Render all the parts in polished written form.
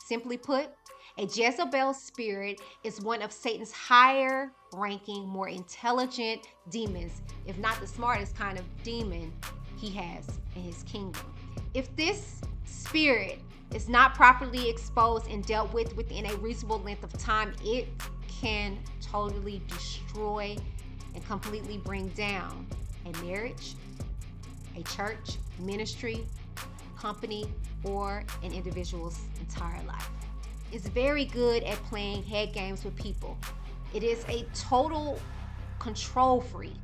Simply put, a Jezebel spirit is one of Satan's higher ranking, more intelligent demons, if not the smartest kind of demon he has in his kingdom. If this spirit is not properly exposed and dealt with within a reasonable length of time, it can totally destroy and completely bring down a marriage, a church, ministry, company, or an individual's entire life. It's very good at playing head games with people. It is a total control freak.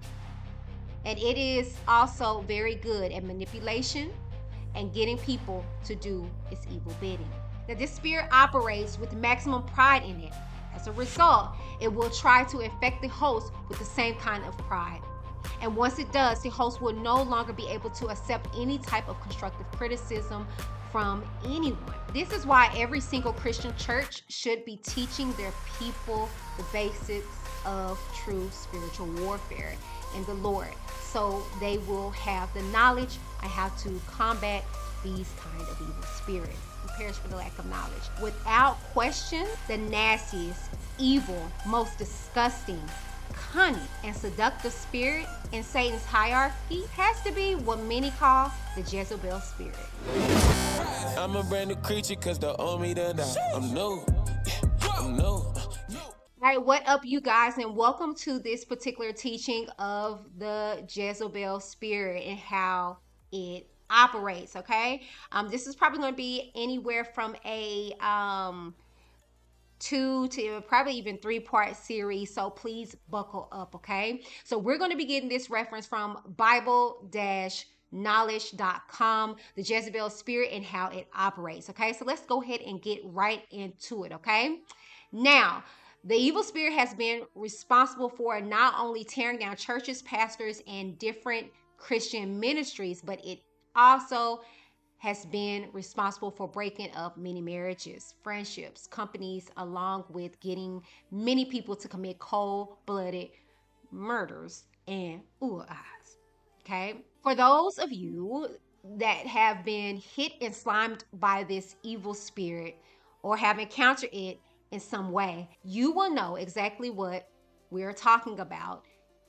And it is also very good at manipulation and getting people to do its evil bidding. Now, this spirit operates with maximum pride in it. As a result, it will try to infect the host with the same kind of pride. And once it does, the host will no longer be able to accept any type of constructive criticism from anyone. This is why every single Christian church should be teaching their people the basics of true spiritual warfare in the Lord, so they will have the knowledge on how to combat these kind of evil spirits. We perish for the lack of knowledge. Without question, the nastiest, evil, most disgusting, cunning, and seductive spirit in Satan's hierarchy has to be what many call the Jezebel spirit. I'm a brand new creature cause they owe me to die. I'm new. I'm new. All right, what up, you guys, and welcome to this particular teaching of the Jezebel spirit and how it operates. Okay, this is probably going to be anywhere from a 2 to probably even 3-part series, so please buckle up. Okay, so we're going to be getting this reference from Bible-knowledge.com, the Jezebel spirit and how it operates. Okay, so let's go ahead and get right into it. Okay, now, the evil spirit has been responsible for not only tearing down churches, pastors, and different Christian ministries, but it also has been responsible for breaking up many marriages, friendships, companies, along with getting many people to commit cold-blooded murders and eyes. Okay? For those of you that have been hit and slimed by this evil spirit or have encountered it in some way, you will know exactly what we're talking about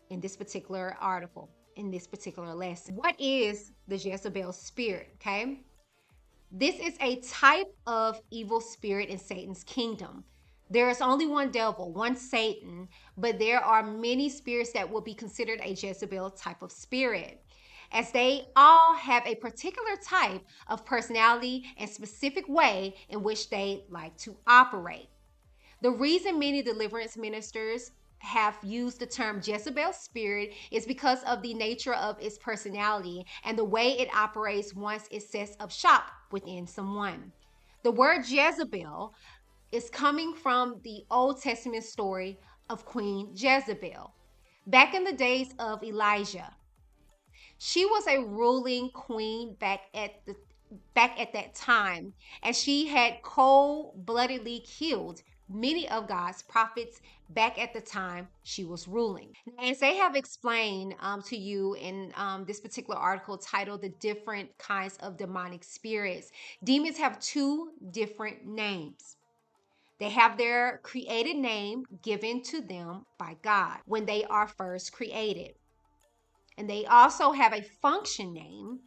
in this particular article, in this particular lesson. What is the Jezebel spirit? Okay, this is a type of evil spirit in Satan's kingdom. There is only one devil, one Satan, but there are many spirits that will be considered a Jezebel type of spirit, as they all have a particular type of personality and specific way in which they like to operate. The reason many deliverance ministers have used the term Jezebel spirit is because of the nature of its personality and the way it operates once it sets up shop within someone. The word Jezebel is coming from the Old Testament story of Queen Jezebel. Back in the days of Elijah, she was a ruling queen back at that time, and she had cold-bloodedly killed many of God's prophets back at the time she was ruling. As they have explained to you in this particular article titled The Different Kinds of Demonic Spirits, demons have 2 different names. They have their created name given to them by God when they are first created. And they also have a function name,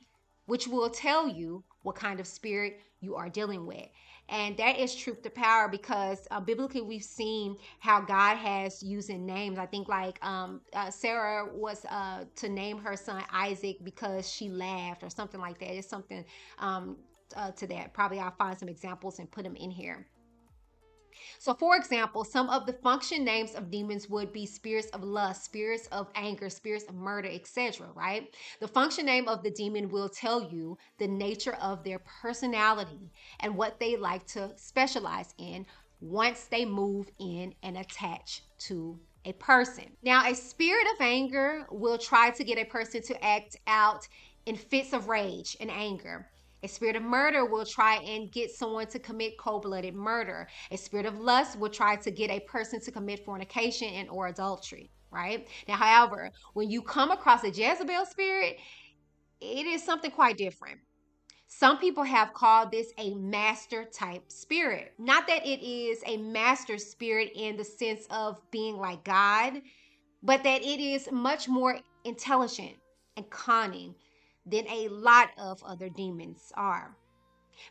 which will tell you what kind of spirit you are dealing with. And that is truth to power, because biblically we've seen how God has using names. I think like Sarah was to name her son Isaac because she laughed or something like that. It's something to that. Probably I'll find some examples and put them in here. So, for example, some of the function names of demons would be spirits of lust, spirits of anger, spirits of murder, etc., right? The function name of the demon will tell you the nature of their personality and what they like to specialize in once they move in and attach to a person. Now, a spirit of anger will try to get a person to act out in fits of rage and anger. A spirit of murder will try and get someone to commit cold-blooded murder. A spirit of lust will try to get a person to commit fornication and or adultery, right? Now, however, when you come across a Jezebel spirit, it is something quite different. Some people have called this a master type spirit. Not that it is a master spirit in the sense of being like God, but that it is much more intelligent and cunning than a lot of other demons are.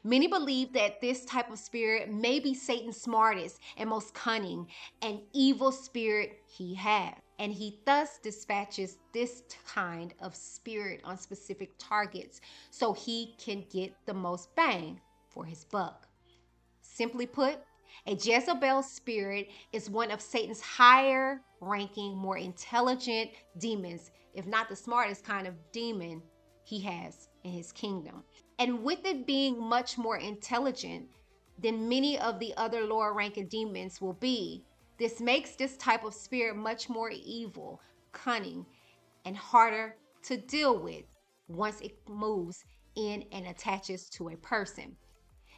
Many believe that this type of spirit may be Satan's smartest and most cunning and evil spirit he has. And he thus dispatches this kind of spirit on specific targets so he can get the most bang for his buck. Simply put, a Jezebel spirit is one of Satan's higher ranking, more intelligent demons, if not the smartest kind of demon he has in his kingdom. And with it being much more intelligent than many of the other lower ranking demons will be, this makes this type of spirit much more evil, cunning, and harder to deal with once it moves in and attaches to a person.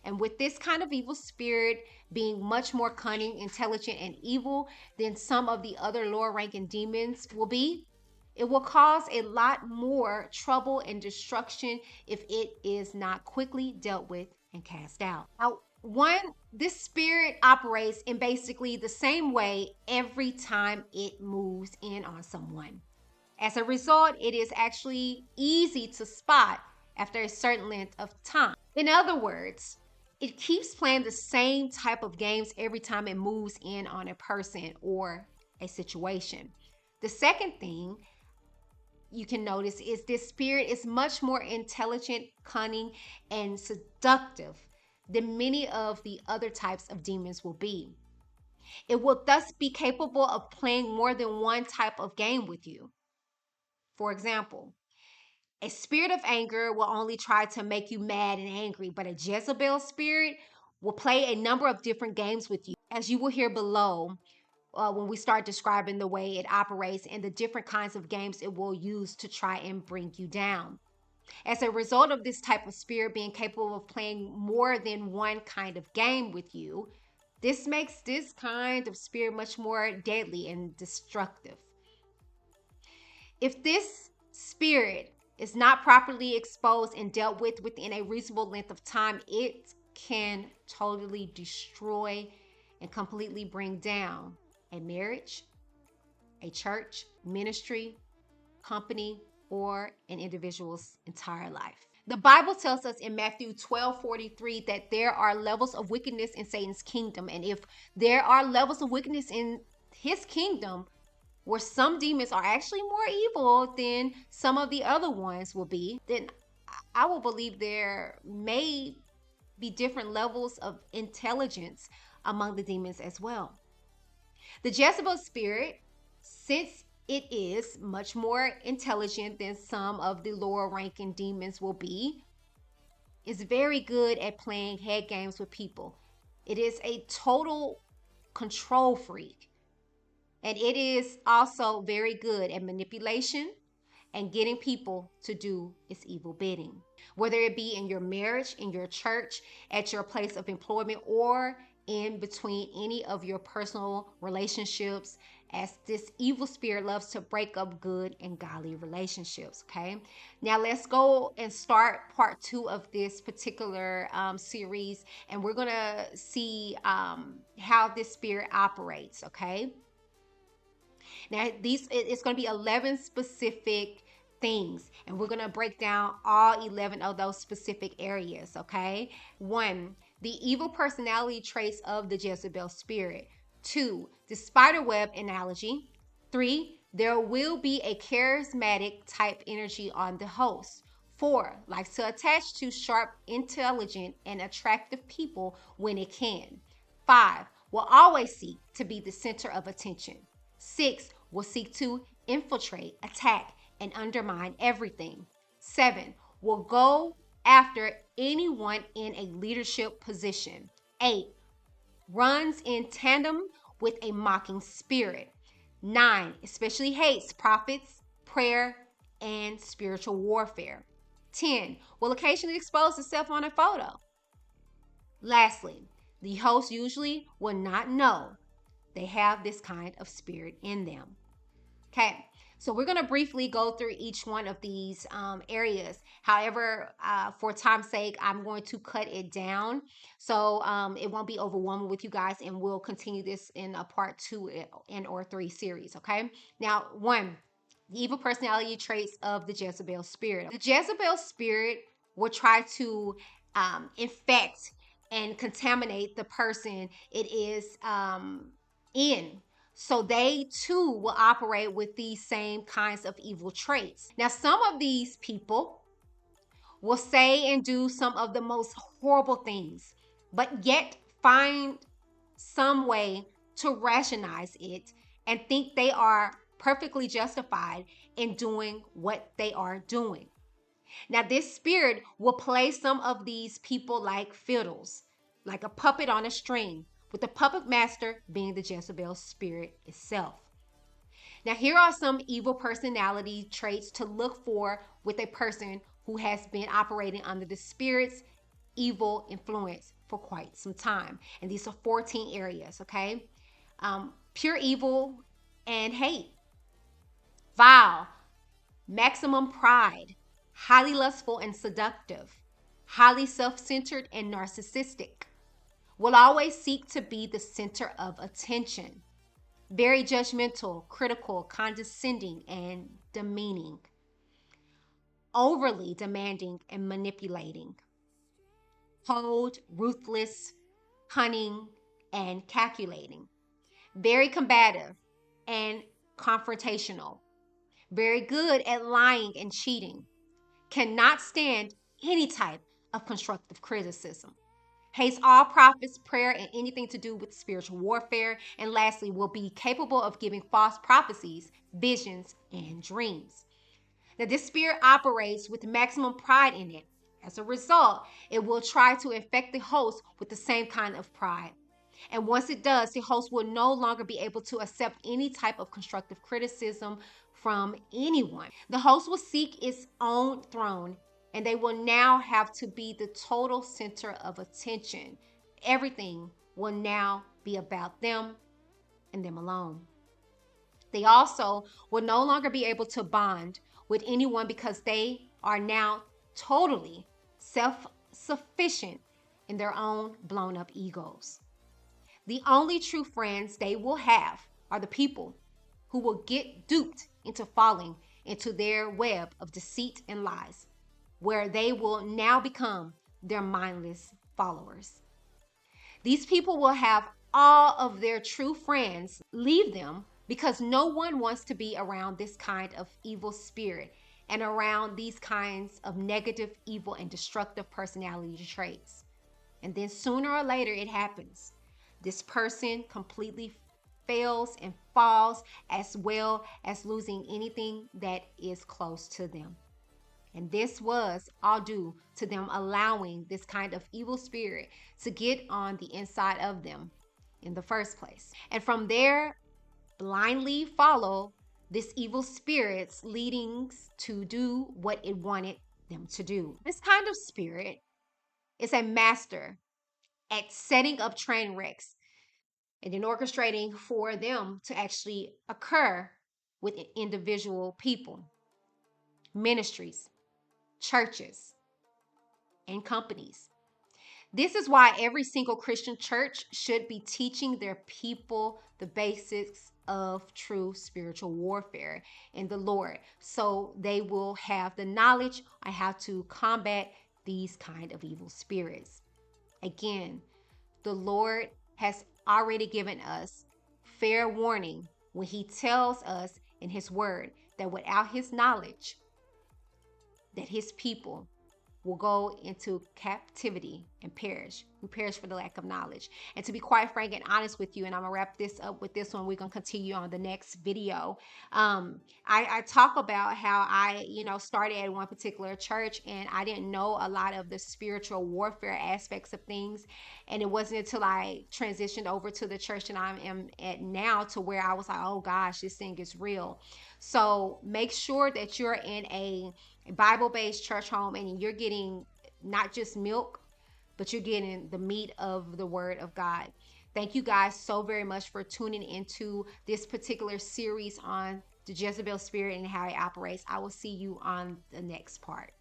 And with this kind of evil spirit being much more cunning, intelligent, and evil than some of the other lower ranking demons will be, it will cause a lot more trouble and destruction if it is not quickly dealt with and cast out. Now, this spirit operates in basically the same way every time it moves in on someone. As a result, it is actually easy to spot after a certain length of time. In other words, it keeps playing the same type of games every time it moves in on a person or a situation. The second thing you can notice is this spirit is much more intelligent, cunning, and seductive than many of the other types of demons will be. It will thus be capable of playing more than one type of game with you. For example, a spirit of anger will only try to make you mad and angry, but a Jezebel spirit will play a number of different games with you, as you will hear below when we start describing the way it operates and the different kinds of games it will use to try and bring you down. As a result of this type of spirit being capable of playing more than one kind of game with you, this makes this kind of spirit much more deadly and destructive. If this spirit is not properly exposed and dealt with within a reasonable length of time, it can totally destroy and completely bring down a marriage, a church, ministry, company, or an individual's entire life. The Bible tells us in Matthew 12:43 that there are levels of wickedness in Satan's kingdom. And if there are levels of wickedness in his kingdom, where some demons are actually more evil than some of the other ones will be, then I will believe there may be different levels of intelligence among the demons as well. The Jezebel spirit, since it is much more intelligent than some of the lower ranking demons will be, is very good at playing head games with people. It is a total control freak. And it is also very good at manipulation and getting people to do its evil bidding. Whether it be in your marriage, in your church, at your place of employment, or in between any of your personal relationships, as this evil spirit loves to break up good and godly relationships. Okay, now let's go and start part 2 of this particular series, and we're gonna see how this spirit operates. Okay, now it's going to be 11 specific things, and we're going to break down all 11 of those specific areas. Okay, 1, the evil personality traits of the Jezebel spirit. 2, the spider web analogy. 3, there will be a charismatic type energy on the host. 4, likes to attach to sharp, intelligent, and attractive people when it can. 5, will always seek to be the center of attention. 6, will seek to infiltrate, attack, and undermine everything. 7, will go after anyone in a leadership position. 8, runs in tandem with a mocking spirit. 9, especially hates prophets, prayer, and spiritual warfare. 10, will occasionally expose itself on a photo. Lastly, the host usually will not know they have this kind of spirit in them. Okay, So we're going to briefly go through each one of these areas. However, for time's sake, I'm going to cut it down so it won't be overwhelming with you guys, and we'll continue this in a part 2 and or 3 series. Okay. Now, one, the evil personality traits of the Jezebel spirit. The Jezebel spirit will try to infect and contaminate the person it is in. So they too will operate with these same kinds of evil traits. Now, some of these people will say and do some of the most horrible things, but yet find some way to rationalize it and think they are perfectly justified in doing what they are doing. Now, this spirit will play some of these people like fiddles, like a puppet on a string, with the puppet master being the Jezebel spirit itself. Now, here are some evil personality traits to look for with a person who has been operating under the spirit's evil influence for quite some time. And these are 14 areas, okay? Pure evil and hate, vile, maximum pride, highly lustful and seductive, highly self centered and narcissistic, will always seek to be the center of attention, very judgmental, critical, condescending, and demeaning, overly demanding and manipulating, cold, ruthless, cunning, and calculating, very combative and confrontational, very good at lying and cheating, cannot stand any type of constructive criticism, hates all prophets, prayer, and anything to do with spiritual warfare, and lastly, will be capable of giving false prophecies, visions, and dreams. Now, this spirit operates with maximum pride in it. As a result, it will try to infect the host with the same kind of pride. And once it does, the host will no longer be able to accept any type of constructive criticism from anyone. The host will seek its own throne, and they will now have to be the total center of attention. Everything will now be about them and them alone. They also will no longer be able to bond with anyone because they are now totally self sufficient in their own blown up egos. The only true friends they will have are the people who will get duped into falling into their web of deceit and lies, where they will now become their mindless followers. These people will have all of their true friends leave them because no one wants to be around this kind of evil spirit and around these kinds of negative, evil, and destructive personality traits. And then sooner or later it happens. This person completely fails and falls, as well as losing anything that is close to them. And this was all due to them allowing this kind of evil spirit to get on the inside of them in the first place. And from there, blindly follow this evil spirit's leadings to do what it wanted them to do. This kind of spirit is a master at setting up train wrecks and then orchestrating for them to actually occur with individual people, ministries, churches, and companies. This is why every single Christian church should be teaching their people the basics of true spiritual warfare in the Lord, so they will have the knowledge on how to combat these kind of evil spirits. Again, the Lord has already given us fair warning when he tells us in his word that without his knowledge, that his people will go into captivity and perish. We perish for the lack of knowledge. And to be quite frank and honest with you, and I'm gonna wrap this up with this one, we're gonna continue on the next video. I talk about how I, started at one particular church and I didn't know a lot of the spiritual warfare aspects of things. And it wasn't until I transitioned over to the church that I am at now to where I was like, oh gosh, this thing is real. So make sure that you're in a Bible-based church home and you're getting not just milk, but you're getting the meat of the word of God. Thank you guys so very much for tuning into this particular series on the Jezebel spirit and how it operates. I will see you on the next part.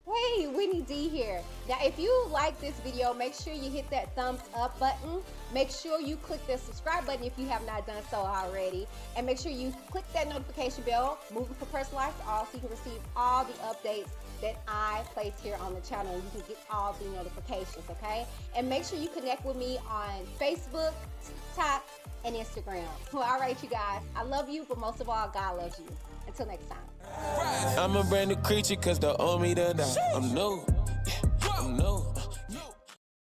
Hey, Whitney D here. Now, if you like this video, make sure you hit that thumbs up button. Make sure you click the subscribe button if you have not done so already. And make sure you click that notification bell, moving for personalized to all, so you can receive all the updates that I place here on the channel. And you can get all the notifications, okay? And make sure you connect with me on Facebook, TikTok, and Instagram. Well, all right, you guys. I love you, but most of all, God loves you. Until next time. I'm a brand new creature cause the old me done died. I'm new, I'm new.